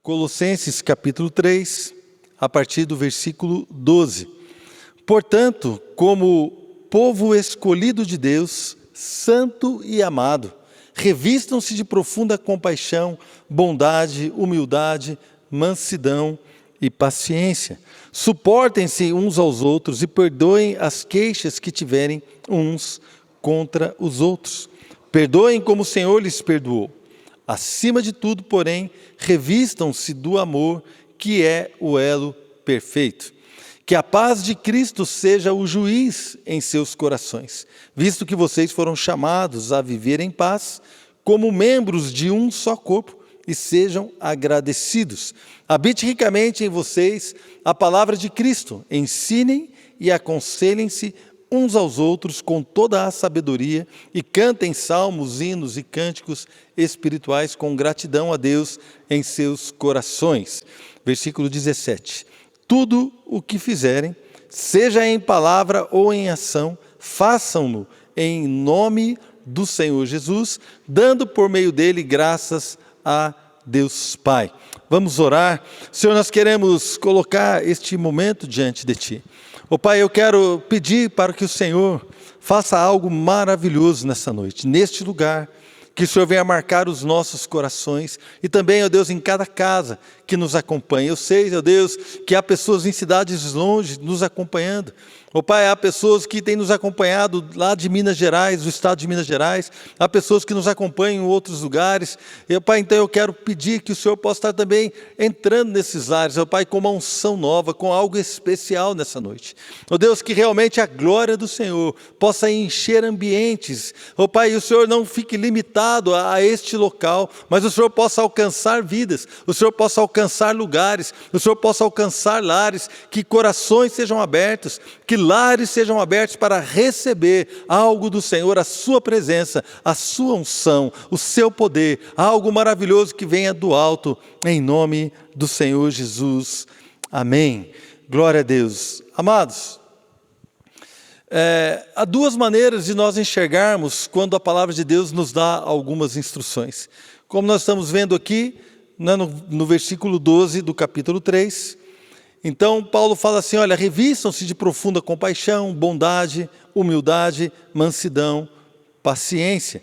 Colossenses capítulo 3, a partir do versículo 12. Portanto, como povo escolhido de Deus, santo e amado, revistam-se de profunda compaixão, bondade, humildade, mansidão e paciência. Suportem-se uns aos outros e perdoem as queixas que tiverem uns contra os outros. Perdoem como o Senhor lhes perdoou. Acima de tudo, porém, revistam-se do amor, que é o elo perfeito. Que a paz de Cristo seja o juiz em seus corações, visto que vocês foram chamados a viver em paz, como membros de um só corpo, e sejam agradecidos. Habite ricamente em vocês a palavra de Cristo, ensinem e aconselhem-se uns aos outros com toda a sabedoria e cantem salmos, hinos e cânticos espirituais com gratidão a Deus em seus corações. Versículo 17. Tudo o que fizerem, seja em palavra ou em ação, façam-no em nome do Senhor Jesus, dando por meio dele graças a Deus Pai. Vamos orar. Senhor, nós queremos colocar este momento diante de Ti. Ó Pai, eu quero pedir para que o Senhor faça algo maravilhoso nessa noite, neste lugar, que o Senhor venha marcar os nossos corações e também, ó Deus, em cada casa que nos acompanha. Eu sei, ó Deus, que há pessoas em cidades longe nos acompanhando. Ó Pai, há pessoas que têm nos acompanhado lá de Minas Gerais, do estado de Minas Gerais. Há pessoas que nos acompanham em outros lugares. E, ó Pai, então eu quero pedir que o Senhor possa estar também entrando nesses lares, ó Pai, com uma unção nova, com algo especial nessa noite. Ó Deus, que realmente a glória do Senhor possa encher ambientes. Ó Pai, e o Senhor não fique limitado a este local, mas o Senhor possa alcançar vidas, o Senhor possa alcançar lugares, o Senhor possa alcançar lares, que corações sejam abertos, que lares sejam abertos para receber algo do Senhor, a sua presença, a sua unção, o seu poder, algo maravilhoso que venha do alto, em nome do Senhor Jesus. Amém. Glória a Deus. Amados, há duas maneiras de nós enxergarmos quando a palavra de Deus nos dá algumas instruções. Como nós estamos vendo aqui, no versículo 12 do capítulo 3, então Paulo fala assim, olha, revistam-se de profunda compaixão, bondade, humildade, mansidão, paciência.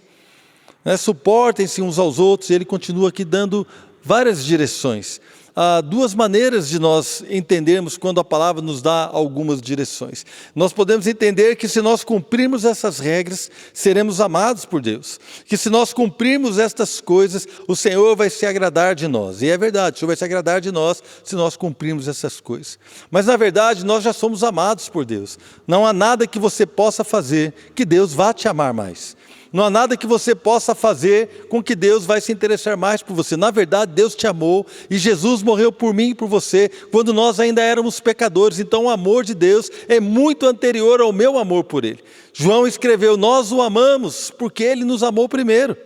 Suportem-se uns aos outros, e ele continua aqui dando várias direções. Há duas maneiras de nós entendermos quando a palavra nos dá algumas direções. Nós podemos entender que se nós cumprirmos essas regras, seremos amados por Deus. Que se nós cumprirmos estas coisas, o Senhor vai se agradar de nós. E é verdade, o Senhor vai se agradar de nós se nós cumprirmos essas coisas. Mas na verdade, nós já somos amados por Deus. Não há nada que você possa fazer que Deus vá te amar mais. Não há nada que você possa fazer com que Deus vai se interessar mais por você. Na verdade, Deus te amou e Jesus morreu por mim e por você quando nós ainda éramos pecadores. Então o amor de Deus é muito anterior ao meu amor por Ele. João escreveu, nós o amamos porque Ele nos amou primeiro.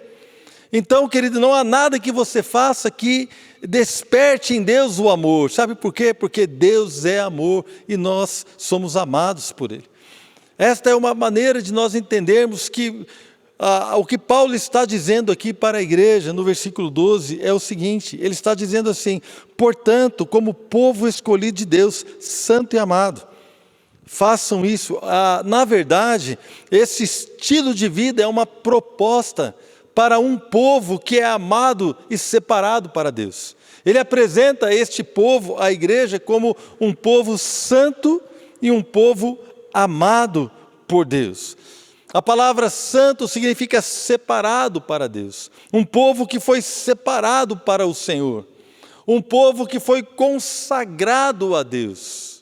Então, querido, não há nada que você faça que desperte em Deus o amor. Sabe por quê? Porque Deus é amor e nós somos amados por Ele. Esta é uma maneira de nós entendermos que o que Paulo está dizendo aqui para a igreja, no versículo 12, é o seguinte, ele está dizendo assim, portanto, como povo escolhido de Deus, santo e amado, façam isso. Na verdade, esse estilo de vida é uma proposta para um povo que é amado e separado para Deus. Ele apresenta este povo, a igreja, como um povo santo e um povo amado por Deus. A palavra santo significa separado para Deus. Um povo que foi separado para o Senhor. Um povo que foi consagrado a Deus.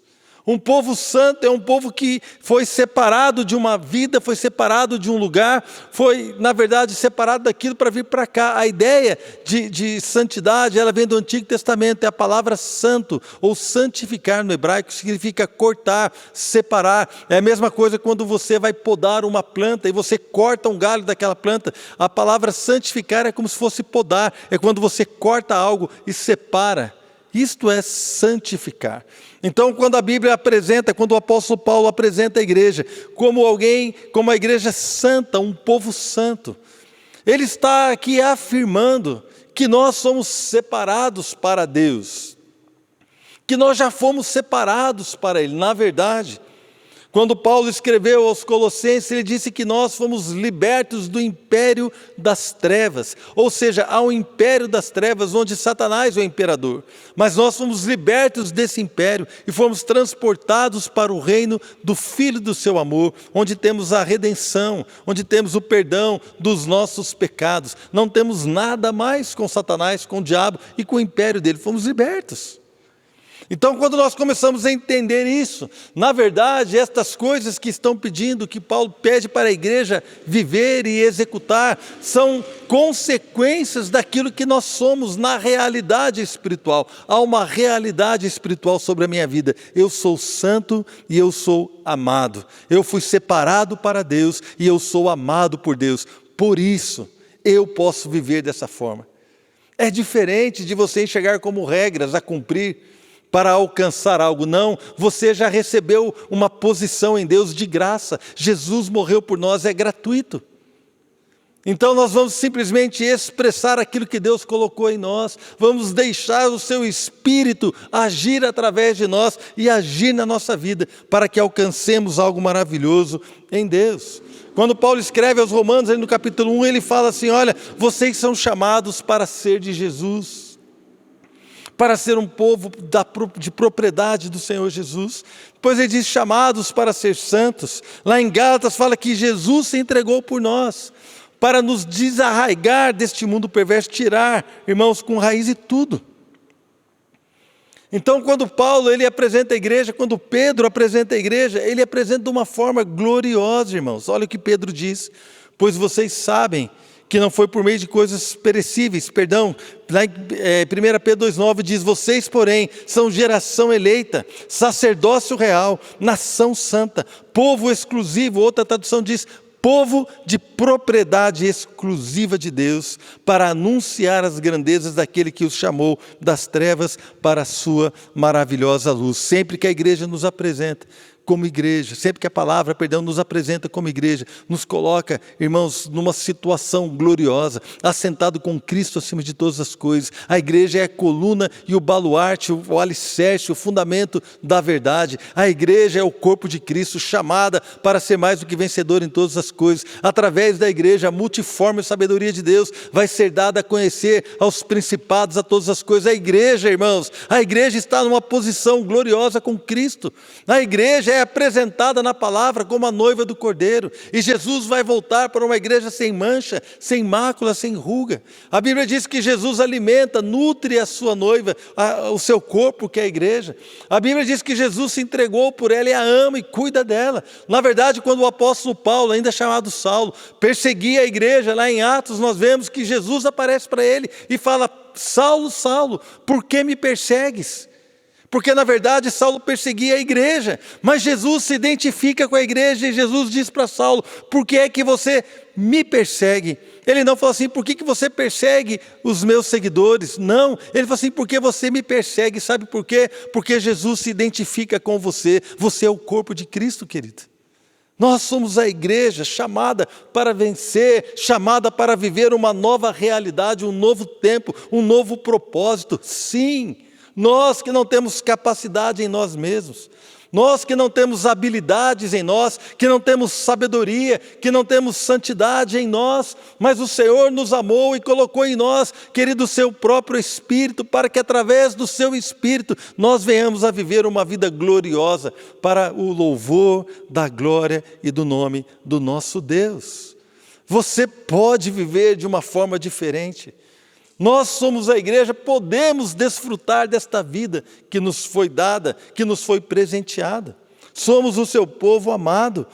Um povo santo é um povo que foi separado de uma vida, foi separado de um lugar, foi, na verdade, separado daquilo para vir para cá. A ideia de santidade, ela vem do Antigo Testamento, é a palavra santo, ou santificar no hebraico, significa cortar, separar. É a mesma coisa quando você vai podar uma planta e você corta um galho daquela planta. A palavra santificar é como se fosse podar, é quando você corta algo e separa. Isto é santificar. Então, quando a Bíblia apresenta, quando o apóstolo Paulo apresenta a igreja como alguém, como a igreja santa, um povo santo, Ele está aqui afirmando que nós somos separados para Deus, que nós já fomos separados para Ele. Na verdade, quando Paulo escreveu aos Colossenses, ele disse que nós fomos libertos do império das trevas, ou seja, há um império das trevas onde Satanás é o imperador, mas nós fomos libertos desse império e fomos transportados para o reino do Filho do seu amor, onde temos a redenção, onde temos o perdão dos nossos pecados. Não temos nada mais com Satanás, com o diabo e com o império dele, fomos libertos. Então, quando nós começamos a entender isso, na verdade, estas coisas que estão pedindo, que Paulo pede para a igreja viver e executar, são consequências daquilo que nós somos na realidade espiritual. Há uma realidade espiritual sobre a minha vida. Eu sou santo e eu sou amado. Eu fui separado para Deus e eu sou amado por Deus. Por isso, eu posso viver dessa forma. É diferente de você enxergar como regras a cumprir para alcançar algo. Não, você já recebeu uma posição em Deus de graça. Jesus morreu por nós, é gratuito. Então nós vamos simplesmente expressar aquilo que Deus colocou em nós. Vamos deixar o seu Espírito agir através de nós e agir na nossa vida, para que alcancemos algo maravilhoso em Deus. Quando Paulo escreve aos Romanos, no capítulo 1, ele fala assim: olha, vocês são chamados para ser de Jesus, para ser um povo de propriedade do Senhor Jesus. Depois ele diz chamados para ser santos. Lá em Gálatas fala que Jesus se entregou por nós, para nos desarraigar deste mundo perverso, tirar, irmãos, com raiz e tudo. Então, quando Paulo ele apresenta a igreja, quando Pedro apresenta a igreja, ele apresenta de uma forma gloriosa, irmãos. Olha o que Pedro diz: pois vocês sabem que não foi por meio de coisas perecíveis, lá em 1 Pedro 2,9 diz: vocês, porém, são geração eleita, sacerdócio real, nação santa, povo exclusivo. Outra tradução diz: povo de propriedade exclusiva de Deus, para anunciar as grandezas daquele que os chamou das trevas para a sua maravilhosa luz. Sempre que a igreja nos apresenta como igreja, sempre que a palavra, nos apresenta como igreja, nos coloca, irmãos, numa situação gloriosa, assentado com Cristo acima de todas as coisas. A igreja é a coluna e o baluarte, o alicerce, o fundamento da verdade. A igreja é o corpo de Cristo, chamada para ser mais do que vencedor em todas as coisas. Através da igreja, a multiforme sabedoria de Deus vai ser dada a conhecer aos principados, a todas as coisas. A igreja, irmãos, a igreja está numa posição gloriosa com Cristo. A igreja é apresentada na palavra como a noiva do Cordeiro, e Jesus vai voltar para uma igreja sem mancha, sem mácula, sem ruga. A Bíblia diz que Jesus alimenta, nutre a sua noiva, o seu corpo, que é a igreja. A Bíblia diz que Jesus se entregou por ela e a ama e cuida dela. Na verdade, quando o apóstolo Paulo, ainda chamado Saulo, perseguia a igreja, lá em Atos nós vemos que Jesus aparece para ele e fala: Saulo, Saulo, por que me persegues? Porque na verdade Saulo perseguia a igreja, mas Jesus se identifica com a igreja e Jesus diz para Saulo: por que é que você me persegue? Ele não falou assim: por que você persegue os meus seguidores? Não, ele falou assim: porque você me persegue. Sabe por quê? Porque Jesus se identifica com você. Você é o corpo de Cristo, querido. Nós somos a igreja chamada para vencer, chamada para viver uma nova realidade, um novo tempo, um novo propósito. Sim, nós que não temos capacidade em nós mesmos, nós que não temos habilidades em nós, que não temos sabedoria, que não temos santidade em nós, mas o Senhor nos amou e colocou em nós, querido, o seu próprio Espírito, para que através do seu Espírito nós venhamos a viver uma vida gloriosa para o louvor da glória e do nome do nosso Deus. Você pode viver de uma forma diferente. Nós somos a igreja, podemos desfrutar desta vida que nos foi dada, que nos foi presenteada. Somos o seu povo amado.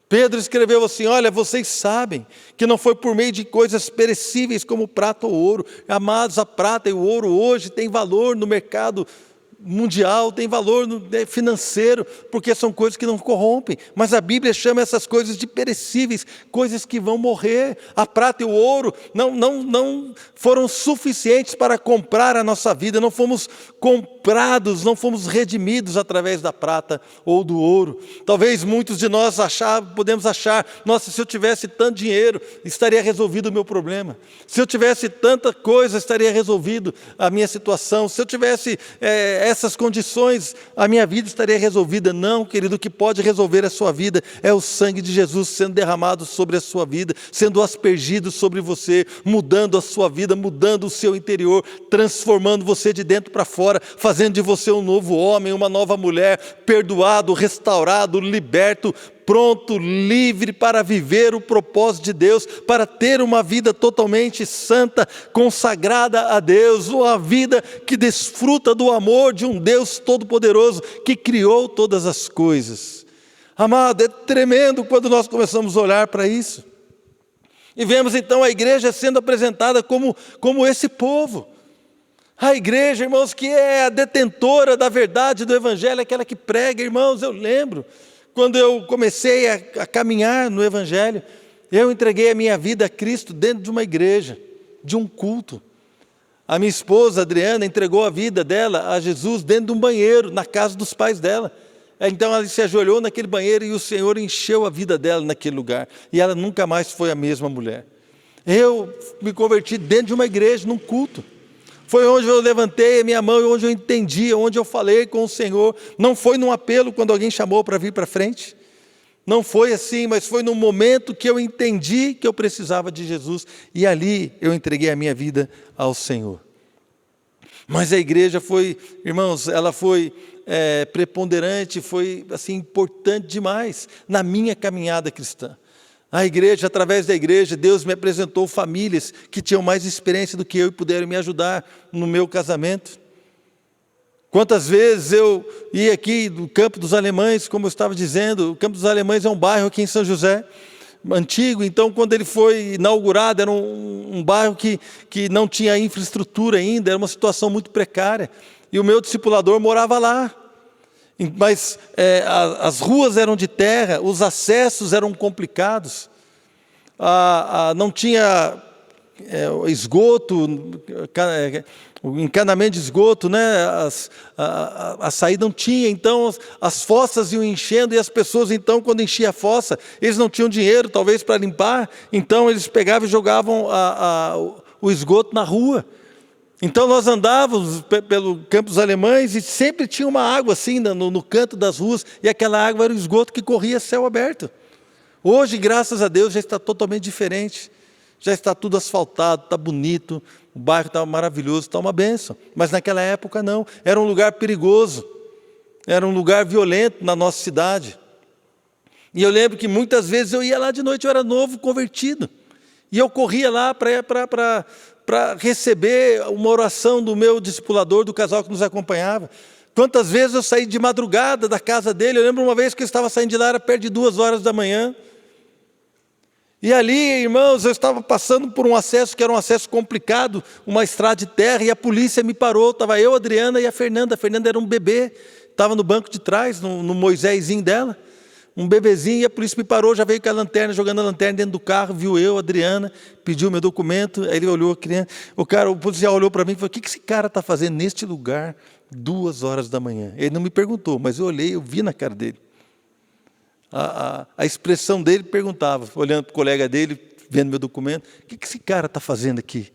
Pedro escreveu assim: olha, vocês sabem que não foi por meio de coisas perecíveis como prata ou ouro. Amados, a prata e o ouro hoje têm valor no mercado mundial, tem valor financeiro, porque são coisas que não corrompem. Mas a Bíblia chama essas coisas de perecíveis, coisas que vão morrer. A prata e o ouro não foram suficientes para comprar a nossa vida, não fomos comprados, não fomos redimidos através da prata ou do ouro. Talvez muitos de nós podemos achar, nossa, se eu tivesse tanto dinheiro, estaria resolvido o meu problema. Se eu tivesse tanta coisa, estaria resolvido a minha situação. Se eu tivesse essas condições, a minha vida estaria resolvida. Não, querido, o que pode resolver a sua vida é o sangue de Jesus sendo derramado sobre a sua vida, sendo aspergido sobre você, mudando a sua vida, mudando o seu interior, transformando você de dentro para fora, fazendo de você um novo homem, uma nova mulher, perdoado, restaurado, liberto, pronto, livre para viver o propósito de Deus, para ter uma vida totalmente santa, consagrada a Deus, uma vida que desfruta do amor de um Deus todo-poderoso que criou todas as coisas. Amado, é tremendo quando nós começamos a olhar para isso. E vemos então a igreja sendo apresentada como esse povo. A igreja, irmãos, que é a detentora da verdade do Evangelho, aquela que prega. Irmãos, eu lembro, quando eu comecei a caminhar no Evangelho, eu entreguei a minha vida a Cristo dentro de uma igreja, de um culto. A minha esposa, Adriana, entregou a vida dela a Jesus dentro de um banheiro, na casa dos pais dela. Então ela se ajoelhou naquele banheiro e o Senhor encheu a vida dela naquele lugar. E ela nunca mais foi a mesma mulher. Eu me converti dentro de uma igreja, num culto. Foi onde eu levantei a minha mão, onde eu entendi, onde eu falei com o Senhor. Não foi num apelo quando alguém chamou para vir para frente. Não foi assim, mas foi no momento que eu entendi que eu precisava de Jesus. E ali eu entreguei a minha vida ao Senhor. Mas a igreja foi, irmãos, ela foi preponderante, foi assim, importante demais na minha caminhada cristã. A igreja, através da igreja, Deus me apresentou famílias que tinham mais experiência do que eu e puderam me ajudar no meu casamento. Quantas vezes eu ia aqui do Campo dos Alemães, como eu estava dizendo, o Campo dos Alemães é um bairro aqui em São José, antigo. Então quando ele foi inaugurado, era um bairro que não tinha infraestrutura ainda, era uma situação muito precária. E o meu discipulador morava lá. Mas as ruas eram de terra, os acessos eram complicados, não tinha esgoto, o encanamento de esgoto, né? A saída não tinha, então as fossas iam enchendo, e as pessoas então, quando enchia a fossa, eles não tinham dinheiro talvez para limpar, então eles pegavam e jogavam o esgoto na rua. Então nós andávamos pelo Campo dos Alemães e sempre tinha uma água assim no canto das ruas, e aquela água era o esgoto que corria a céu aberto. Hoje, graças a Deus, já está totalmente diferente. Já está tudo asfaltado, está bonito, o bairro está maravilhoso, está uma bênção. Mas naquela época não, era um lugar perigoso, era um lugar violento na nossa cidade. E eu lembro que muitas vezes eu ia lá de noite, eu era novo, convertido, e eu corria lá para receber uma oração do meu discipulador, do casal que nos acompanhava. Quantas vezes eu saí de madrugada da casa dele. Eu lembro uma vez que eu estava saindo de lá, era perto de 2 horas da manhã. E ali, irmãos, eu estava passando por um acesso que era um acesso complicado, uma estrada de terra, e a polícia me parou. Estava eu, a Adriana e a Fernanda. A Fernanda era um bebê, estava no banco de trás, no Moisésinho dela, um bebezinho, e a polícia me parou, já veio com a lanterna, jogando a lanterna dentro do carro, viu eu, a Adriana, pediu meu documento. Aí ele olhou, a criança, o policial olhou para mim e falou: o que esse cara está fazendo neste lugar 2 horas da manhã? Ele não me perguntou, mas eu olhei, eu vi na cara dele. A expressão dele perguntava, olhando para o colega dele, vendo meu documento: o que esse cara está fazendo aqui?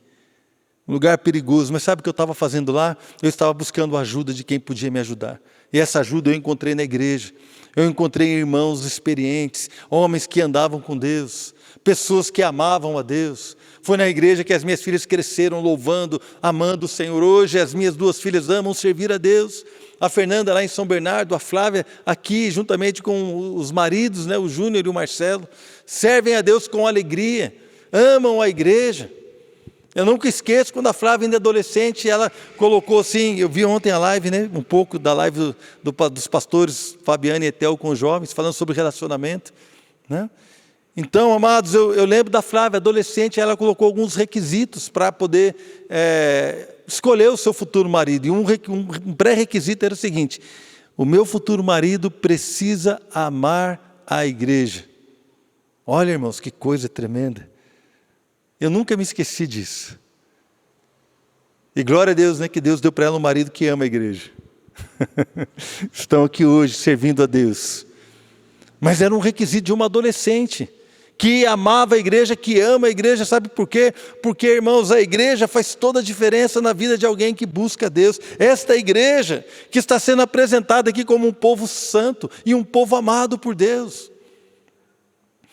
Um lugar perigoso. Mas sabe o que eu estava fazendo lá? Eu estava buscando a ajuda de quem podia me ajudar. E essa ajuda eu encontrei na igreja. Eu encontrei irmãos experientes, homens que andavam com Deus, pessoas que amavam a Deus. Foi na igreja que as minhas filhas cresceram louvando, amando o Senhor. Hoje as minhas 2 filhas amam servir a Deus. A Fernanda lá em São Bernardo, a Flávia aqui, juntamente com os maridos, né, o Júnior e o Marcelo, servem a Deus com alegria, amam a igreja. Eu nunca esqueço quando a Flávia, ainda adolescente, ela colocou assim, eu vi ontem a live, né, um pouco da live dos pastores Fabiano e Etel com os jovens, falando sobre relacionamento, né? Então, amados, eu lembro da Flávia, adolescente, ela colocou alguns requisitos para poder escolher o seu futuro marido. E um pré-requisito era o seguinte: o meu futuro marido precisa amar a igreja. Olha, irmãos, que coisa tremenda. Eu nunca me esqueci disso. E glória a Deus, né, que Deus deu para ela um marido que ama a igreja. Estão aqui hoje servindo a Deus. Mas era um requisito de uma adolescente que amava a igreja, que ama a igreja. Sabe por quê? Porque, irmãos, a igreja faz toda a diferença na vida de alguém que busca Deus. Esta igreja que está sendo apresentada aqui como um povo santo e um povo amado por Deus.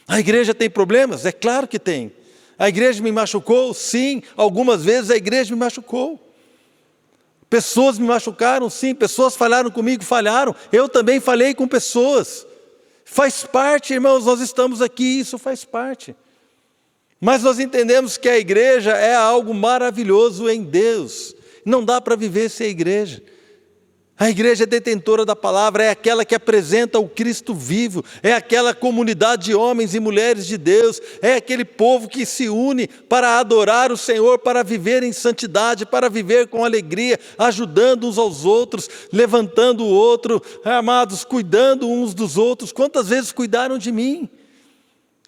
A igreja tem problemas? É claro que tem. A igreja me machucou? Sim, algumas vezes a igreja me machucou. Pessoas me machucaram? Sim. Pessoas falharam comigo? Falharam. Eu também falhei com pessoas. Faz parte, irmãos, nós estamos aqui, isso faz parte. Mas nós entendemos que a igreja é algo maravilhoso em Deus. Não dá para viver sem a igreja. A igreja é detentora da palavra, é aquela que apresenta o Cristo vivo, é aquela comunidade de homens e mulheres de Deus, é aquele povo que se une para adorar o Senhor, para viver em santidade, para viver com alegria, ajudando uns aos outros, levantando o outro, amados, cuidando uns dos outros. Quantas vezes cuidaram de mim?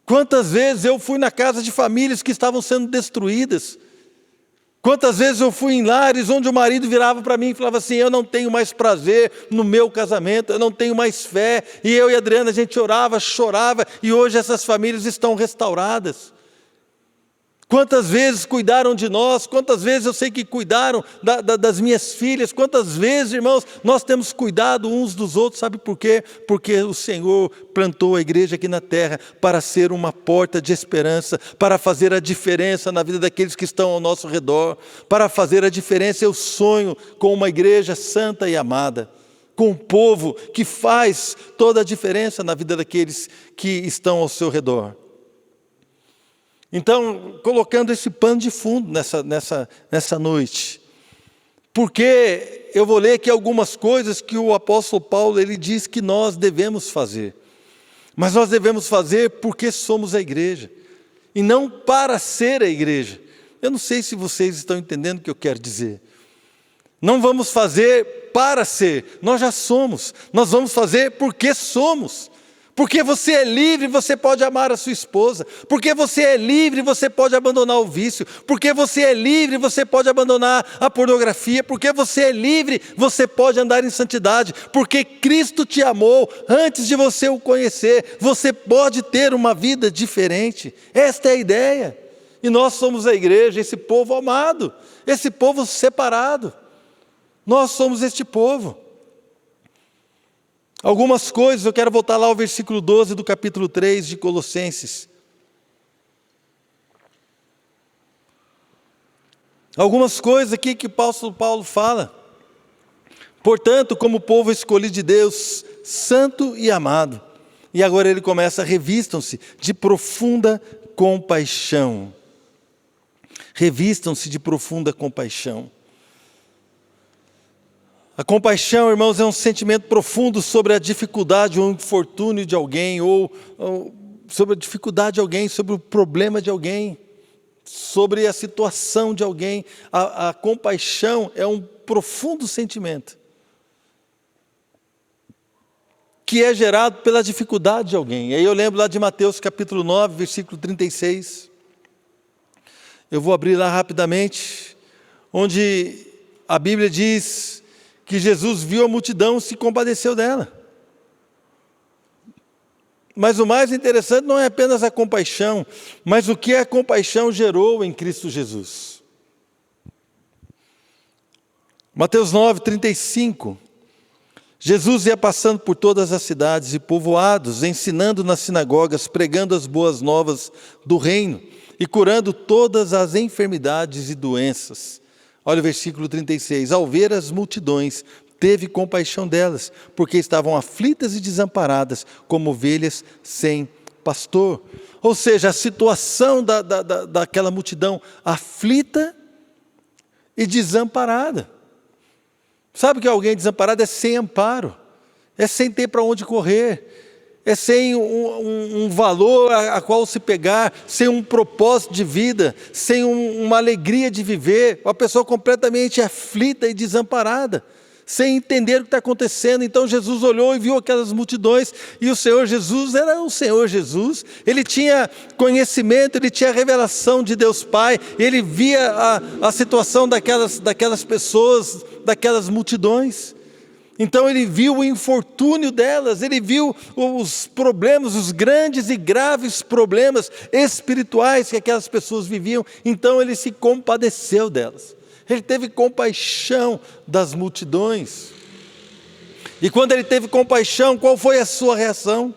Quantas vezes eu fui na casa de famílias que estavam sendo destruídas? Quantas vezes eu fui em lares onde o marido virava para mim e falava assim: eu não tenho mais prazer no meu casamento, eu não tenho mais fé. E eu e a Adriana, a gente orava, chorava, e hoje essas famílias estão restauradas. Quantas vezes cuidaram de nós, quantas vezes eu sei que cuidaram das minhas filhas, quantas vezes, irmãos, nós temos cuidado uns dos outros. Sabe por quê? Porque o Senhor plantou a igreja aqui na terra para ser uma porta de esperança, para fazer a diferença na vida daqueles que estão ao nosso redor, para fazer a diferença. Eu sonho com uma igreja santa e amada, com um povo que faz toda a diferença na vida daqueles que estão ao seu redor. Então, colocando esse pano de fundo nessa noite, porque eu vou ler aqui algumas coisas que o apóstolo Paulo ele diz que nós devemos fazer, mas nós devemos fazer porque somos a igreja, e não para ser a igreja. Eu não sei se vocês estão entendendo o que eu quero dizer. Não vamos fazer para ser, nós já somos, nós vamos fazer porque somos. Porque você é livre, você pode amar a sua esposa. Porque você é livre, você pode abandonar o vício. Porque você é livre, você pode abandonar a pornografia. Porque você é livre, você pode andar em santidade. Porque Cristo te amou antes de você o conhecer. Você pode ter uma vida diferente. Esta é a ideia. E nós somos a igreja, esse povo amado, esse povo separado. Nós somos este povo. Algumas coisas, eu quero voltar lá ao versículo 12 do capítulo 3 de Colossenses. Algumas coisas aqui que o apóstolo Paulo fala. Portanto, como povo escolhido de Deus, santo e amado. E agora ele começa: revistam-se de profunda compaixão. Revistam-se de profunda compaixão. A compaixão, irmãos, é um sentimento profundo sobre a dificuldade ou o infortúnio de alguém, ou sobre a dificuldade de alguém, sobre o problema de alguém, sobre a situação de alguém. A compaixão é um profundo sentimento que é gerado pela dificuldade de alguém. E aí eu lembro lá de Mateus capítulo 9, versículo 36. Eu vou abrir lá rapidamente, onde a Bíblia diz que Jesus viu a multidão e se compadeceu dela. Mas o mais interessante não é apenas a compaixão, mas o que a compaixão gerou em Cristo Jesus. Mateus 9, 35. Jesus ia passando por todas as cidades e povoados, ensinando nas sinagogas, pregando as boas novas do reino e curando todas as enfermidades e doenças. Olha o versículo 36. Ao ver as multidões, teve compaixão delas, porque estavam aflitas e desamparadas, como ovelhas sem pastor. Ou seja, a situação daquela multidão aflita e desamparada. Sabe que alguém desamparado é sem amparo, é sem ter para onde correr, é sem um valor a qual se pegar, sem um propósito de vida, sem uma alegria de viver, uma pessoa completamente aflita e desamparada, sem entender o que está acontecendo. Então Jesus olhou e viu aquelas multidões, e o Senhor Jesus era o Senhor Jesus, ele tinha conhecimento, ele tinha a revelação de Deus Pai, ele via a situação daquelas pessoas, daquelas multidões. Então ele viu o infortúnio delas, ele viu os problemas, os grandes e graves problemas espirituais que aquelas pessoas viviam, então ele se compadeceu delas. Ele teve compaixão das multidões. E quando ele teve compaixão, qual foi a sua reação?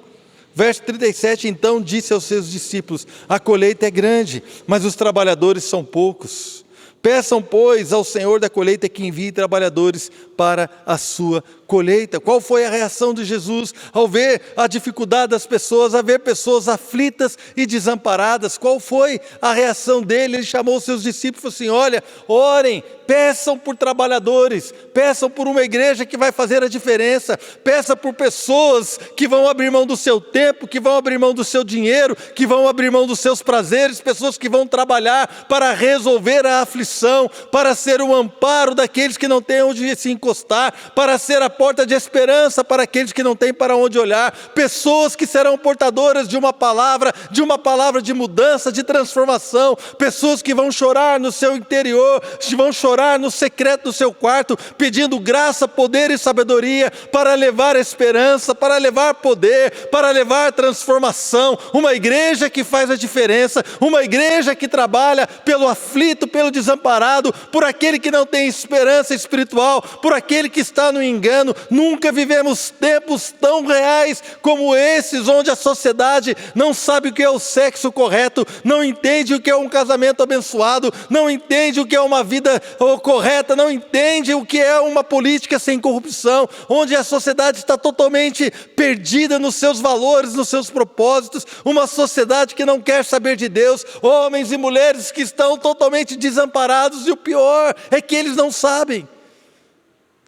Verso 37, então disse aos seus discípulos: a colheita é grande, mas os trabalhadores são poucos. Peçam, pois, ao Senhor da colheita que envie trabalhadores para a sua colheita. Qual foi a reação de Jesus ao ver a dificuldade das pessoas, a ver pessoas aflitas e desamparadas? Qual foi a reação dele? Ele chamou os seus discípulos e falou assim: olha, orem, peçam por trabalhadores, peçam por uma igreja que vai fazer a diferença, peça por pessoas que vão abrir mão do seu tempo, que vão abrir mão do seu dinheiro, que vão abrir mão dos seus prazeres, pessoas que vão trabalhar para resolver a aflição, para ser o amparo daqueles que não têm onde se encostar, para ser a porta de esperança para aqueles que não têm para onde olhar, pessoas que serão portadoras de uma palavra de mudança, de transformação, pessoas que vão chorar no seu interior, que vão chorar no secreto do seu quarto, pedindo graça, poder e sabedoria para levar esperança, para levar poder, para levar transformação. Uma igreja que faz a diferença, uma igreja que trabalha pelo aflito, pelo desamparado, por aquele que não tem esperança espiritual, por aquele que está no engano. Nunca vivemos tempos tão reais como esses, onde a sociedade não sabe o que é o sexo correto, não entende o que é um casamento abençoado, não entende o que é uma vida correta, não entende o que é uma política sem corrupção, onde a sociedade está totalmente perdida nos seus valores, nos seus propósitos, uma sociedade que não quer saber de Deus, homens e mulheres que estão totalmente desamparados, e o pior é que eles não sabem.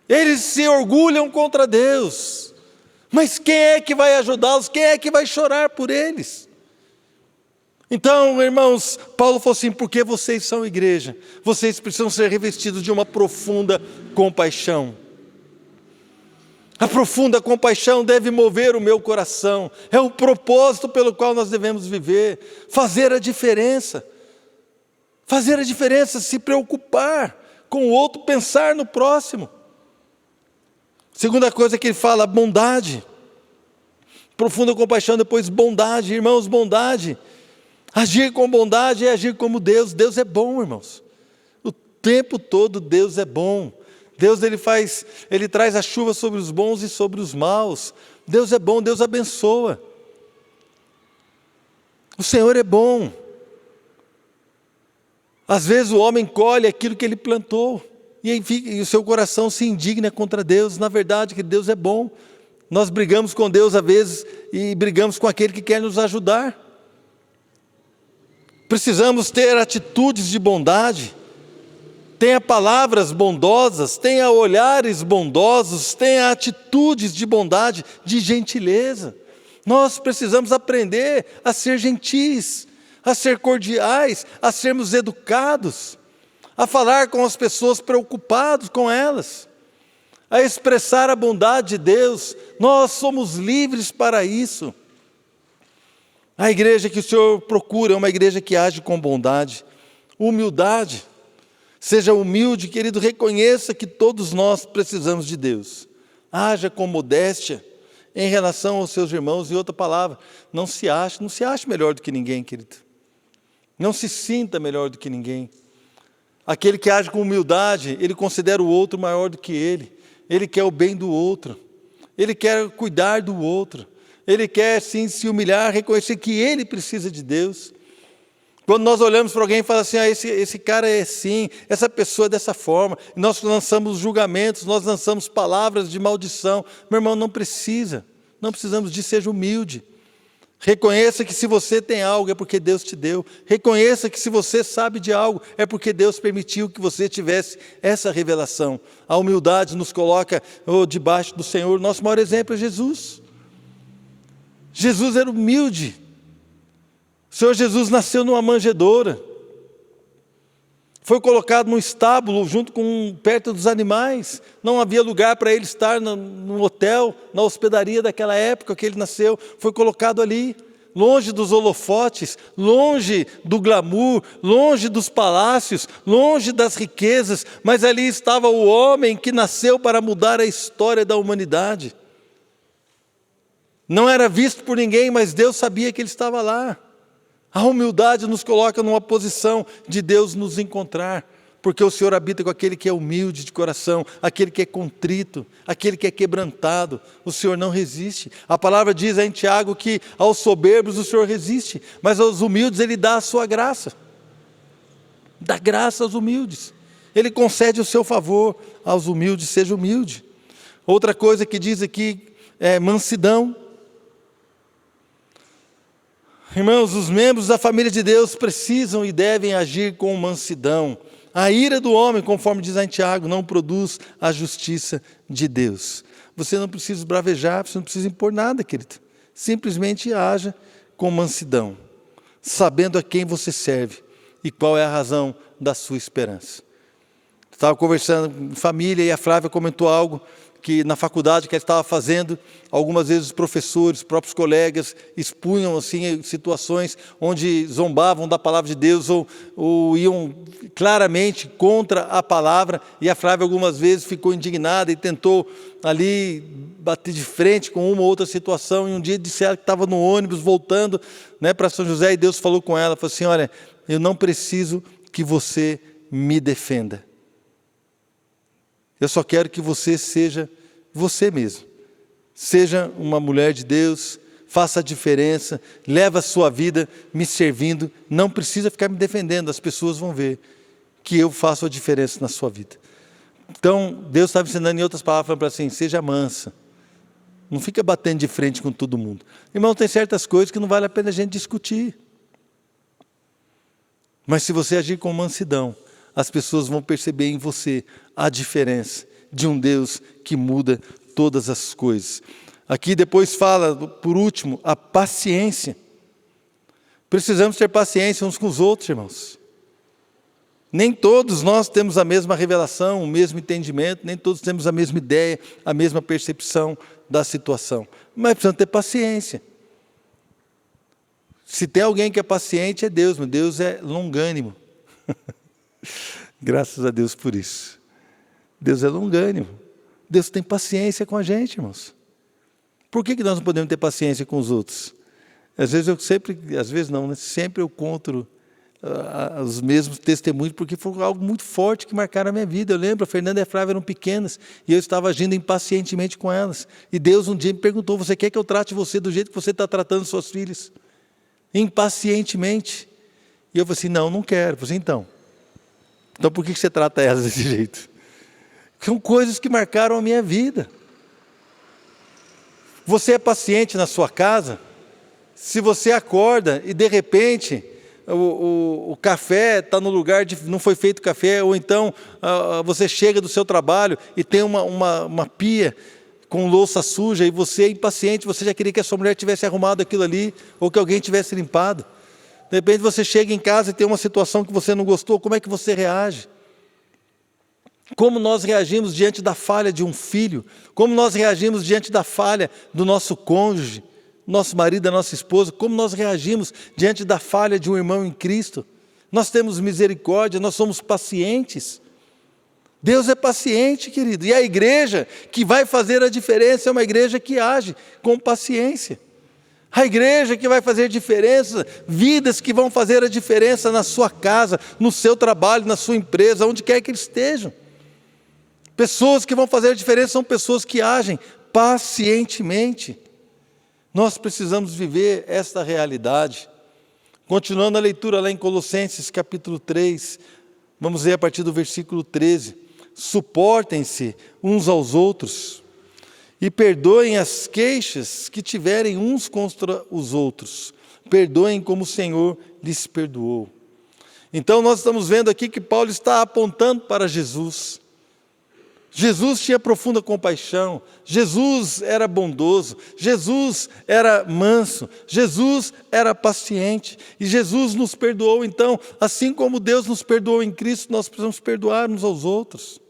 Eles se orgulham contra Deus, mas quem é que vai ajudá-los? Quem é que vai chorar por eles? Então, irmãos, Paulo falou assim: porque vocês são igreja, vocês precisam ser revestidos de uma profunda compaixão. A profunda compaixão deve mover o meu coração, é o propósito pelo qual nós devemos viver, fazer a diferença, se preocupar com o outro, pensar no próximo. Segunda coisa que ele fala, bondade. Profunda compaixão, depois bondade. Irmãos, bondade. Agir com bondade é agir como Deus. Deus é bom, irmãos. O tempo todo Deus é bom. Deus ele traz a chuva sobre os bons e sobre os maus. Deus é bom, Deus abençoa. O Senhor é bom. Às vezes o homem colhe aquilo que ele plantou. E o seu coração se indigna contra Deus. Na verdade, que Deus é bom. Nós brigamos com Deus às vezes e brigamos com aquele que quer nos ajudar. Precisamos ter atitudes de bondade. Tenha palavras bondosas, tenha olhares bondosos, tenha atitudes de bondade, de gentileza. Nós precisamos aprender a ser gentis, a ser cordiais, a sermos educados, a falar com as pessoas preocupados com elas, a expressar a bondade de Deus. Nós somos livres para isso. A igreja que o Senhor procura é uma igreja que age com bondade, humildade. Seja humilde, querido, reconheça que todos nós precisamos de Deus. Haja com modéstia em relação aos seus irmãos. E outra palavra, não se ache melhor do que ninguém, querido. Não se sinta melhor do que ninguém. Aquele que age com humildade, ele considera o outro maior do que ele. Ele quer o bem do outro. Ele quer cuidar do outro. Ele quer, sim, se humilhar, reconhecer que ele precisa de Deus. Quando nós olhamos para alguém e falamos assim, esse cara é assim, essa pessoa é dessa forma, nós lançamos julgamentos, nós lançamos palavras de maldição. Meu irmão, não precisamos disso, seja humilde. Reconheça que se você tem algo é porque Deus te deu. Reconheça que se você sabe de algo é porque Deus permitiu que você tivesse essa revelação. A humildade nos coloca debaixo do Senhor. Nosso maior exemplo é Jesus. Jesus era humilde. O Senhor Jesus nasceu numa manjedoura. Foi colocado num estábulo perto dos animais. Não havia lugar para ele estar no hotel, na hospedaria daquela época que ele nasceu. Foi colocado ali, longe dos holofotes, longe do glamour, longe dos palácios, longe das riquezas. Mas ali estava o homem que nasceu para mudar a história da humanidade. Não era visto por ninguém, mas Deus sabia que ele estava lá. A humildade nos coloca numa posição de Deus nos encontrar, porque o Senhor habita com aquele que é humilde de coração, aquele que é contrito, aquele que é quebrantado. O Senhor não resiste. A palavra diz em Tiago que aos soberbos o Senhor resiste, mas aos humildes Ele dá a sua graça. Dá graça aos humildes. Ele concede o seu favor aos humildes, seja humilde. Outra coisa que diz aqui é mansidão. Irmãos, os membros da família de Deus precisam e devem agir com mansidão. A ira do homem, conforme diz em Tiago, não produz a justiça de Deus. Você não precisa bravejar, você não precisa impor nada, querido. Simplesmente haja com mansidão, sabendo a quem você serve e qual é a razão da sua esperança. Estava conversando em família e a Flávia comentou algo que na faculdade que ela estava fazendo, algumas vezes os professores, próprios colegas, expunham assim, situações onde zombavam da palavra de Deus ou iam claramente contra a palavra, e a Flávia algumas vezes ficou indignada e tentou ali bater de frente com uma ou outra situação, e um dia disse ela que estava no ônibus voltando para São José, e Deus falou com ela, falou assim: olha, eu não preciso que você me defenda. Eu só quero que você seja você mesmo. Seja uma mulher de Deus, faça a diferença, leve a sua vida me servindo. Não precisa ficar me defendendo, as pessoas vão ver que eu faço a diferença na sua vida. Então, Deus estava ensinando em outras palavras, falando para assim, seja mansa. Não fica batendo de frente com todo mundo. Irmão, tem certas coisas que não vale a pena a gente discutir. Mas se você agir com mansidão, as pessoas vão perceber em você a diferença de um Deus que muda todas as coisas. Aqui depois fala, por último, a paciência. Precisamos ter paciência uns com os outros, irmãos. Nem todos nós temos a mesma revelação, o mesmo entendimento, nem todos temos a mesma ideia, a mesma percepção da situação. Mas precisamos ter paciência. Se tem alguém que é paciente, é Deus, mas Deus é longânimo. Graças a Deus por isso. Deus é longânimo. Deus tem paciência com a gente, irmãos. Por que nós não podemos ter paciência com os outros? Sempre eu conto os mesmos testemunhos, porque foi algo muito forte que marcaram a minha vida. Eu lembro, a Fernanda e a Flávia eram pequenas, e eu estava agindo impacientemente com elas. E Deus um dia me perguntou, você quer que eu trate você do jeito que você está tratando suas filhas? Impacientemente. E eu falei assim, não quero. Eu falei assim, então por que você trata elas desse jeito? São coisas que marcaram a minha vida. Você é paciente na sua casa? Se você acorda e de repente o café está no lugar, não foi feito café, ou então você chega do seu trabalho e tem uma pia com louça suja e você é impaciente, você já queria que a sua mulher tivesse arrumado aquilo ali, ou que alguém tivesse limpado. De repente você chega em casa e tem uma situação que você não gostou, como é que você reage? Como nós reagimos diante da falha de um filho? Como nós reagimos diante da falha do nosso cônjuge, nosso marido, da nossa esposa? Como nós reagimos diante da falha de um irmão em Cristo? Nós temos misericórdia, nós somos pacientes. Deus é paciente, querido. E a igreja que vai fazer a diferença é uma igreja que age com paciência. A igreja que vai fazer diferença, vidas que vão fazer a diferença na sua casa, no seu trabalho, na sua empresa, onde quer que eles estejam. Pessoas que vão fazer a diferença são pessoas que agem pacientemente. Nós precisamos viver esta realidade. Continuando a leitura lá em Colossenses capítulo 3, vamos ler a partir do versículo 13. Suportem-se uns aos outros e perdoem as queixas que tiverem uns contra os outros. Perdoem como o Senhor lhes perdoou. Então nós estamos vendo aqui que Paulo está apontando para Jesus. Jesus tinha profunda compaixão, Jesus era bondoso, Jesus era manso, Jesus era paciente, e Jesus nos perdoou. Então, assim como Deus nos perdoou em Cristo, nós precisamos perdoar uns aos outros.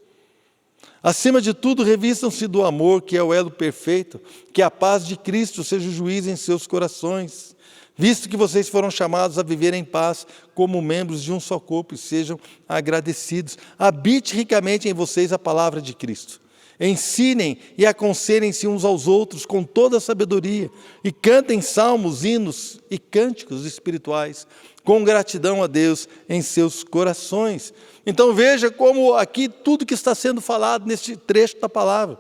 Acima de tudo, revistam-se do amor, que é o elo perfeito, que a paz de Cristo seja o juiz em seus corações, visto que vocês foram chamados a viver em paz como membros de um só corpo, e sejam agradecidos. Habite ricamente em vocês a palavra de Cristo. Ensinem e aconselhem-se uns aos outros com toda a sabedoria, e cantem salmos, hinos e cânticos espirituais, com gratidão a Deus em seus corações. Então veja como aqui tudo que está sendo falado neste trecho da palavra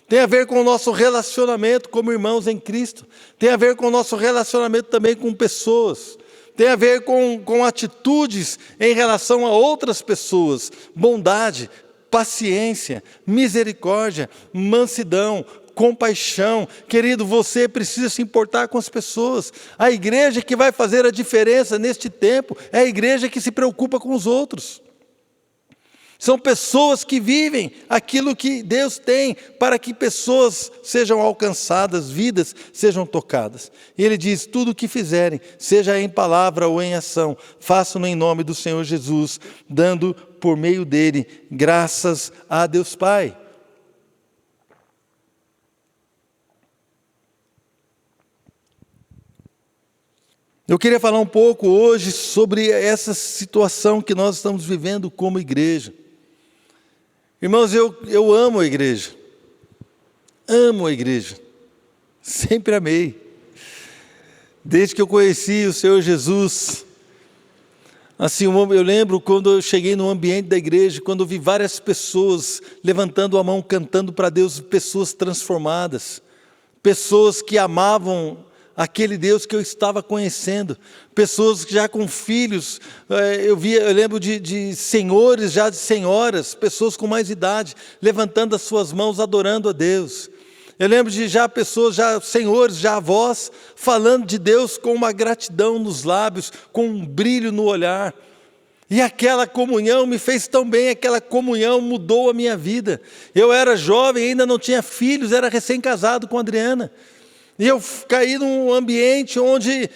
tem a ver com o nosso relacionamento como irmãos em Cristo, tem a ver com o nosso relacionamento também com pessoas, tem a ver com atitudes em relação a outras pessoas, bondade, paciência, misericórdia, mansidão, compaixão. Querido, você precisa se importar com as pessoas. A igreja que vai fazer a diferença neste tempo é a igreja que se preocupa com os outros. São pessoas que vivem aquilo que Deus tem para que pessoas sejam alcançadas, vidas sejam tocadas. E Ele diz, tudo o que fizerem, seja em palavra ou em ação, façam-no em nome do Senhor Jesus, dando por meio dele graças a Deus Pai. Eu queria falar um pouco hoje sobre essa situação que nós estamos vivendo como igreja. Irmãos, eu amo a igreja, sempre amei. Desde que eu conheci o Senhor Jesus, assim, eu lembro quando eu cheguei no ambiente da igreja, quando eu vi várias pessoas levantando a mão, cantando para Deus, pessoas transformadas, pessoas que amavam aquele Deus que eu estava conhecendo, pessoas que já com filhos, eu lembro de senhores, já de senhoras, pessoas com mais idade, levantando as suas mãos, adorando a Deus. Eu lembro de já pessoas, já senhores, já avós, falando de Deus com uma gratidão nos lábios, com um brilho no olhar. E aquela comunhão me fez tão bem, aquela comunhão mudou a minha vida. Eu era jovem, ainda não tinha filhos, era recém-casado com a Adriana. E eu caí num ambiente onde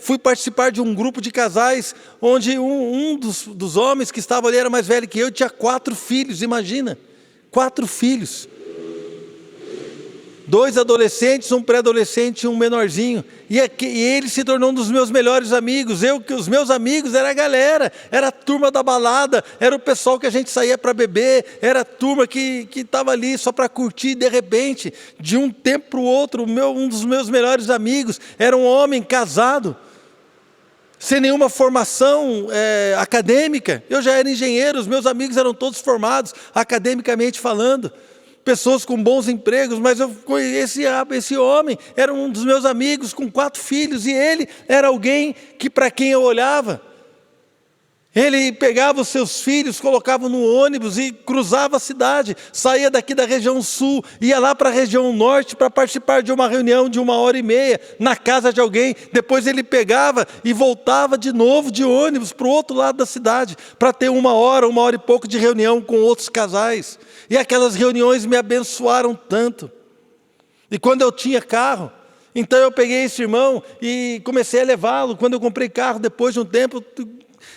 fui participar de um grupo de casais, onde um dos homens que estava ali era mais velho que eu, tinha 4 filhos, imagina, 4 filhos. 2 adolescentes, um pré-adolescente e um menorzinho. E ele se tornou um dos meus melhores amigos. Os meus amigos era a galera, era a turma da balada, era o pessoal que a gente saía para beber, era a turma que estava ali só para curtir. De repente, de um tempo para o outro, um dos meus melhores amigos era um homem casado, sem nenhuma formação acadêmica. Eu já era engenheiro, os meus amigos eram todos formados, academicamente falando. Pessoas com bons empregos, mas eu conheci esse homem, era um dos meus amigos com 4 filhos, e ele era alguém que para quem eu olhava, ele pegava os seus filhos, colocava no ônibus e cruzava a cidade, saía daqui da região sul, ia lá para a região norte para participar de uma reunião de 1h30 na casa de alguém. Depois ele pegava e voltava de novo de ônibus para o outro lado da cidade, para ter 1 hora e pouco de reunião com outros casais. E aquelas reuniões me abençoaram tanto. E quando eu tinha carro, então eu peguei esse irmão e comecei a levá-lo. Quando eu comprei carro, depois de um tempo,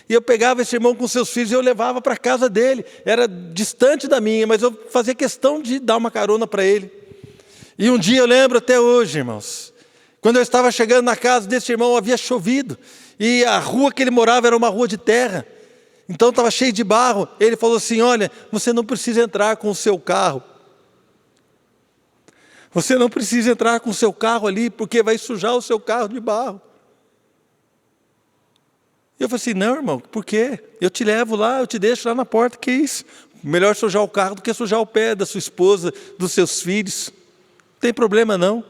e eu pegava esse irmão com seus filhos e eu levava para a casa dele. Era distante da minha, mas eu fazia questão de dar uma carona para ele. E um dia eu lembro até hoje, irmãos, quando eu estava chegando na casa desse irmão, havia chovido, e a rua que ele morava era uma rua de terra. Então estava cheio de barro. Ele falou assim, olha, você não precisa entrar com o seu carro. Você não precisa entrar com o seu carro ali, porque vai sujar o seu carro de barro. Eu falei assim, não, irmão, por quê? Eu te levo lá, eu te deixo lá na porta, que isso? Melhor sujar o carro do que sujar o pé da sua esposa, dos seus filhos. Não tem problema não.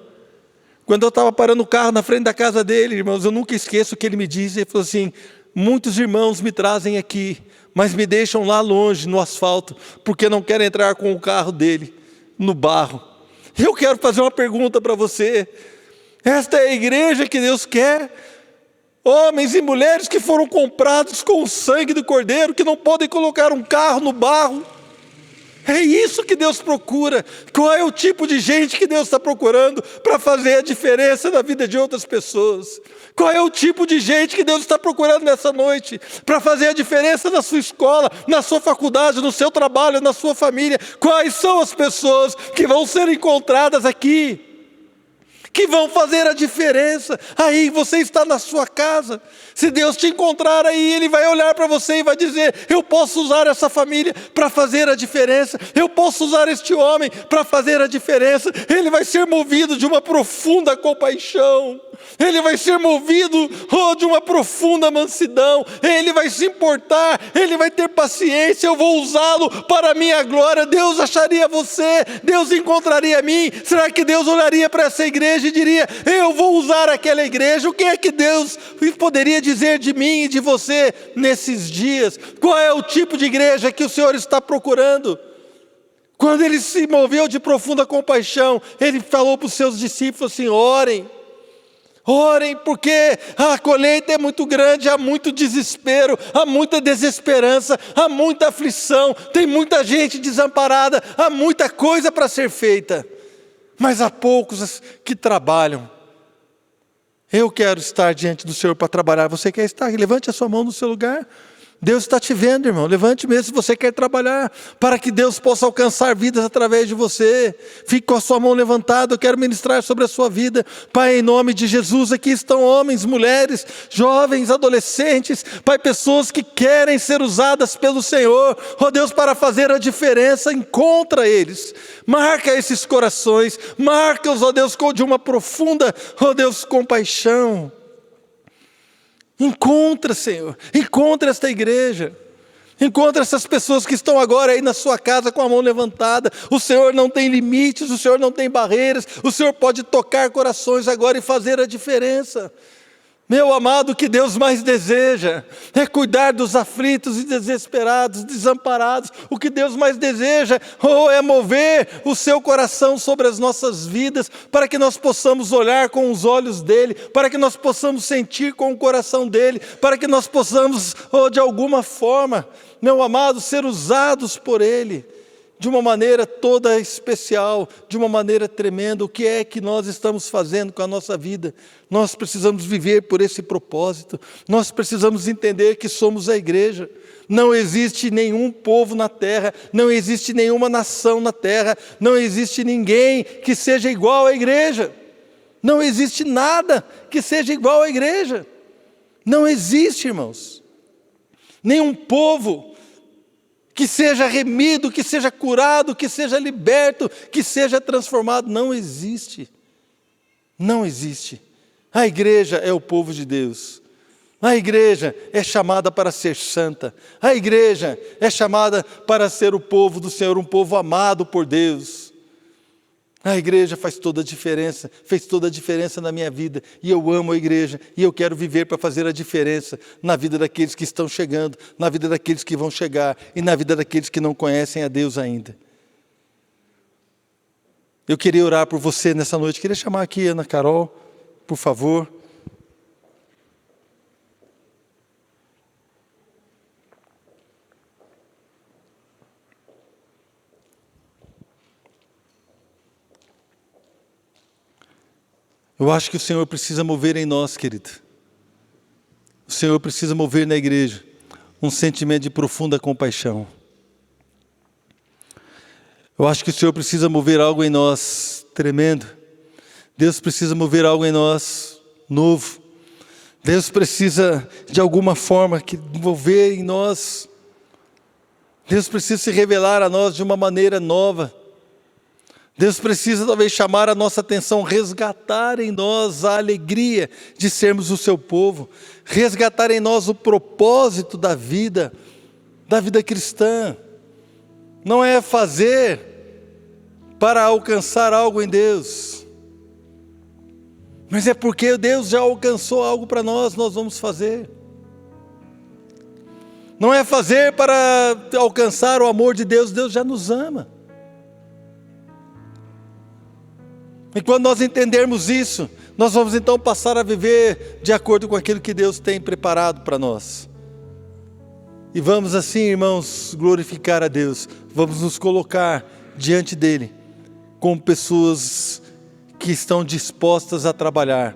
Quando eu estava parando o carro na frente da casa dele, irmãos, eu nunca esqueço o que ele me disse. Ele falou assim, muitos irmãos me trazem aqui, mas me deixam lá longe, no asfalto, porque não querem entrar com o carro dele, no barro. Eu quero fazer uma pergunta para você. Esta é a igreja que Deus quer? Homens e mulheres que foram comprados com o sangue do Cordeiro, que não podem colocar um carro no barro. É isso que Deus procura. Qual é o tipo de gente que Deus está procurando para fazer a diferença na vida de outras pessoas? Qual é o tipo de gente que Deus está procurando nessa noite para fazer a diferença na sua escola, na sua faculdade, no seu trabalho, na sua família? Quais são as pessoas que vão ser encontradas aqui, que vão fazer a diferença? Aí você está na sua casa. Se Deus te encontrar aí, Ele vai olhar para você e vai dizer: eu posso usar essa família para fazer a diferença, eu posso usar este homem para fazer a diferença. Ele vai ser movido de uma profunda compaixão, ele vai ser movido de uma profunda mansidão, ele vai se importar, ele vai ter paciência. Eu vou usá-lo para a minha glória. Deus acharia você, Deus encontraria a mim. Será que Deus olharia para essa igreja e diria: eu vou usar aquela igreja? O que é que Deus poderia dizer de mim e de você nesses dias? Qual é o tipo de igreja que o Senhor está procurando? Quando Ele se moveu de profunda compaixão, Ele falou para os seus discípulos assim: orem, porque a colheita é muito grande, há muito desespero, há muita desesperança, há muita aflição, tem muita gente desamparada, há muita coisa para ser feita, mas há poucos que trabalham. Eu quero estar diante do Senhor para trabalhar. Você quer estar? Levante a sua mão no seu lugar. Deus está te vendo, irmão. Levante mesmo se você quer trabalhar, para que Deus possa alcançar vidas através de você. Fique com a sua mão levantada. Eu quero ministrar sobre a sua vida. Pai, em nome de Jesus, aqui estão homens, mulheres, jovens, adolescentes, Pai, pessoas que querem ser usadas pelo Senhor, ó Deus, para fazer a diferença. Encontra eles, marca esses corações, marca-os, ó Deus, de uma profunda, ó Deus, compaixão. Encontra, Senhor, encontra esta igreja, encontra essas pessoas que estão agora aí na sua casa com a mão levantada. O Senhor não tem limites, o Senhor não tem barreiras, o Senhor pode tocar corações agora e fazer a diferença. Meu amado, o que Deus mais deseja é cuidar dos aflitos e desesperados, desamparados. O que Deus mais deseja é mover o seu coração sobre as nossas vidas, para que nós possamos olhar com os olhos dEle, para que nós possamos sentir com o coração dEle, para que nós possamos, de alguma forma, meu amado, ser usados por Ele, de uma maneira toda especial, de uma maneira tremenda. O que é que nós estamos fazendo com a nossa vida? Nós precisamos viver por esse propósito, nós precisamos entender que somos a igreja. Não existe nenhum povo na terra, não existe nenhuma nação na terra, não existe ninguém que seja igual à igreja, não existe nada que seja igual à igreja, não existe, irmãos, nenhum povo que seja remido, que seja curado, que seja liberto, que seja transformado. Não existe. Não existe. A igreja é o povo de Deus. A igreja é chamada para ser santa. A igreja é chamada para ser o povo do Senhor, um povo amado por Deus. A igreja faz toda a diferença, fez toda a diferença na minha vida, e eu amo a igreja, e eu quero viver para fazer a diferença na vida daqueles que estão chegando, na vida daqueles que vão chegar, e na vida daqueles que não conhecem a Deus ainda. Eu queria orar por você nessa noite, queria chamar aqui a Ana Carol, por favor. Eu acho que o Senhor precisa mover em nós, querido. O Senhor precisa mover na igreja um sentimento de profunda compaixão. Eu acho que o Senhor precisa mover algo em nós tremendo. Deus precisa mover algo em nós novo. Deus precisa, de alguma forma, mover em nós. Deus precisa se revelar a nós de uma maneira nova. Deus precisa talvez chamar a nossa atenção, resgatar em nós a alegria de sermos o seu povo, resgatar em nós o propósito da vida cristã. Não é fazer para alcançar algo em Deus, mas é porque Deus já alcançou algo para nós, nós vamos fazer. Não é fazer para alcançar o amor de Deus, Deus já nos ama. E quando nós entendermos isso, nós vamos então passar a viver de acordo com aquilo que Deus tem preparado para nós. E vamos assim, irmãos, glorificar a Deus. Vamos nos colocar diante dele como pessoas que estão dispostas a trabalhar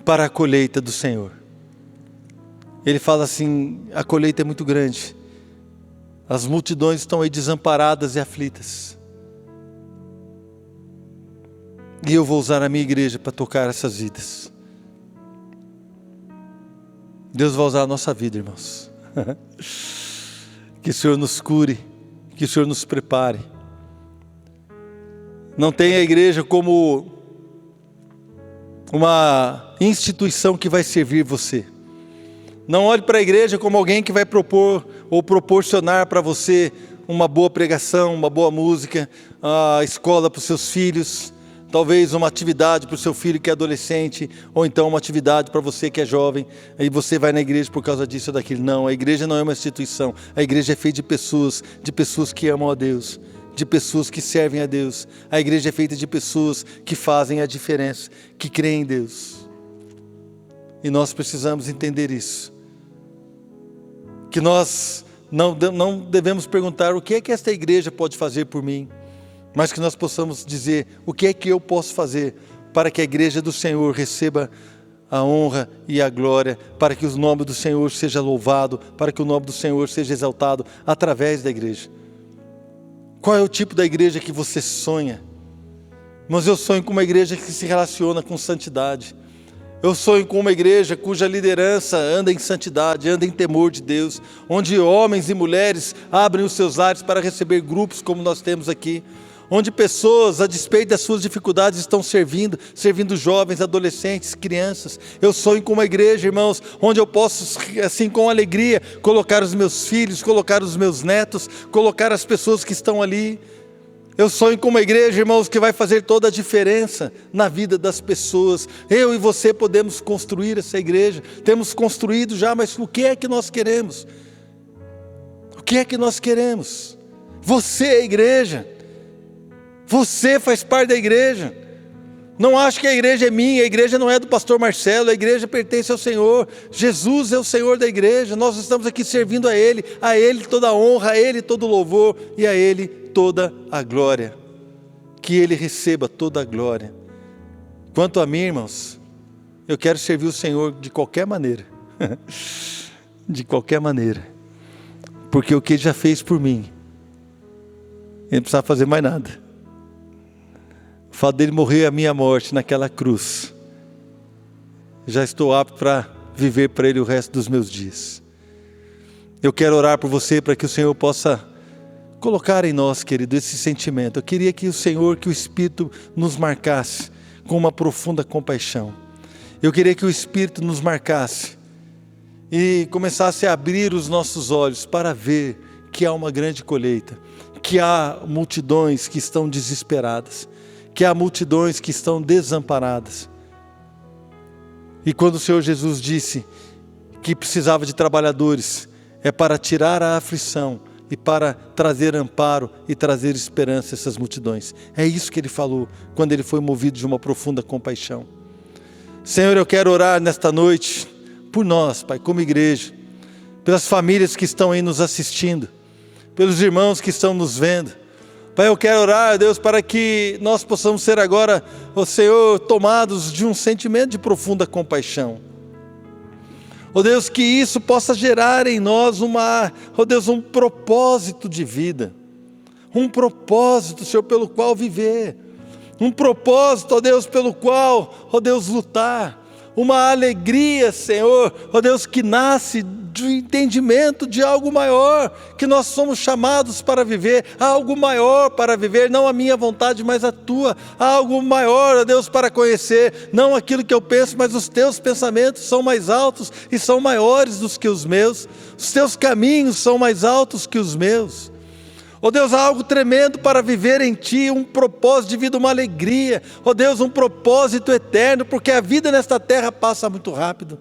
para a colheita do Senhor. Ele fala assim, a colheita é muito grande. As multidões estão aí desamparadas e aflitas. E eu vou usar a minha igreja para tocar essas vidas. Deus vai usar a nossa vida, irmãos. Que o Senhor nos cure, que o Senhor nos prepare. Não tenha a igreja como uma instituição que vai servir você. Não olhe para a igreja como alguém que vai propor ou proporcionar para você uma boa pregação, uma boa música, a escola para os seus filhos, talvez uma atividade para o seu filho que é adolescente, ou então uma atividade para você que é jovem, aí você vai na igreja por causa disso ou daquilo. Não, a igreja não é uma instituição, a igreja é feita de pessoas que amam a Deus, de pessoas que servem a Deus. A igreja é feita de pessoas que fazem a diferença, que creem em Deus. E nós precisamos entender isso. Que nós não devemos perguntar o que é que esta igreja pode fazer por mim, mas que nós possamos dizer o que é que eu posso fazer para que a igreja do Senhor receba a honra e a glória, para que o nome do Senhor seja louvado, para que o nome do Senhor seja exaltado através da igreja. Qual é o tipo da igreja que você sonha? Mas eu sonho com uma igreja que se relaciona com santidade. Eu sonho com uma igreja cuja liderança anda em santidade, anda em temor de Deus, onde homens e mulheres abrem os seus lares para receber grupos como nós temos aqui, onde pessoas, a despeito das suas dificuldades, estão servindo jovens, adolescentes, crianças. Eu sonho com uma igreja, irmãos, onde eu posso, assim, com alegria, colocar os meus filhos, colocar os meus netos, colocar as pessoas que estão ali. Eu sonho com uma igreja, irmãos, que vai fazer toda a diferença na vida das pessoas. Eu e você podemos construir essa igreja. Temos construído já, mas o que é que nós queremos? O que é que nós queremos? Você é a igreja. Você faz parte da igreja. Não acho que a igreja é minha, a igreja não é do pastor Marcelo, a igreja pertence ao Senhor. Jesus é o Senhor da igreja. Nós estamos aqui servindo a Ele toda a honra, a Ele todo o louvor e a Ele toda a glória. Que Ele receba toda a glória. Quanto a mim, irmãos, eu quero servir o Senhor de qualquer maneira. De qualquer maneira. Porque o que Ele já fez por mim, Ele não precisa fazer mais nada. O fato dele morrer a minha morte naquela cruz, já estou apto para viver para Ele o resto dos meus dias. Eu quero orar por você para que o Senhor possa colocar em nós, querido, esse sentimento. Eu queria que o Senhor, que o Espírito nos marcasse com uma profunda compaixão. Eu queria que o Espírito nos marcasse e começasse a abrir os nossos olhos para ver que há uma grande colheita, que há multidões que estão desesperadas, que há multidões que estão desamparadas. E quando o Senhor Jesus disse que precisava de trabalhadores, é para tirar a aflição e para trazer amparo e trazer esperança a essas multidões. É isso que Ele falou quando Ele foi movido de uma profunda compaixão. Senhor, eu quero orar nesta noite por nós, Pai, como igreja, pelas famílias que estão aí nos assistindo, pelos irmãos que estão nos vendo. Pai, eu quero orar, Deus, para que nós possamos ser agora, ó Senhor, tomados de um sentimento de profunda compaixão. Ó Deus, que isso possa gerar em nós um propósito de vida. Um propósito, Senhor, pelo qual viver. Um propósito, ó Deus, pelo qual, ó Deus, lutar. Uma alegria, Senhor, ó Deus, que nasce do entendimento de algo maior, que nós somos chamados para viver, há algo maior para viver, não a minha vontade, mas a tua, há algo maior, ó Deus, para conhecer, não aquilo que eu penso, mas os teus pensamentos são mais altos e são maiores do que os meus, os teus caminhos são mais altos que os meus. Ó Deus, há algo tremendo para viver em Ti, um propósito de vida, uma alegria, ó Deus, um propósito eterno, porque a vida nesta terra passa muito rápido,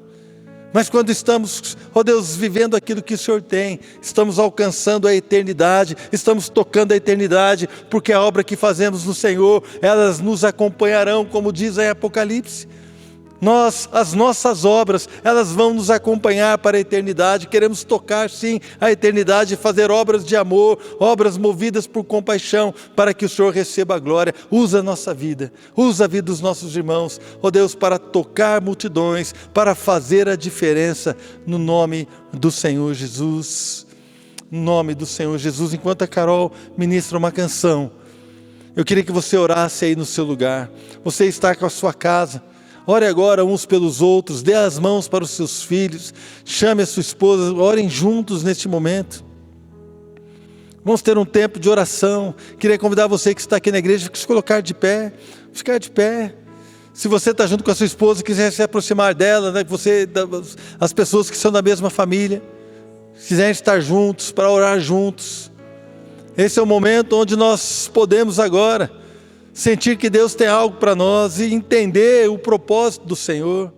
mas quando estamos, ó Deus, vivendo aquilo que o Senhor tem, estamos alcançando a eternidade, estamos tocando a eternidade, porque a obra que fazemos no Senhor, elas nos acompanharão, como diz em Apocalipse. As nossas obras, elas vão nos acompanhar para a eternidade. Queremos tocar sim a eternidade e fazer obras de amor, obras movidas por compaixão, para que o Senhor receba a glória. Usa a nossa vida, usa a vida dos nossos irmãos, ó Deus, para tocar multidões, para fazer a diferença, no nome do Senhor Jesus. No nome do Senhor Jesus. Enquanto a Carol ministra uma canção, eu queria que você orasse aí no seu lugar. Você está com a sua casa, ore agora uns pelos outros, dê as mãos para os seus filhos, chame a sua esposa, orem juntos neste momento. Vamos ter um tempo de oração. Queria convidar você que está aqui na igreja a se colocar de pé, ficar de pé. Se você está junto com a sua esposa, quiser se aproximar dela, né, as pessoas que são da mesma família, quiserem estar juntos, para orar juntos. Esse é o momento onde nós podemos agora sentir que Deus tem algo para nós e entender o propósito do Senhor.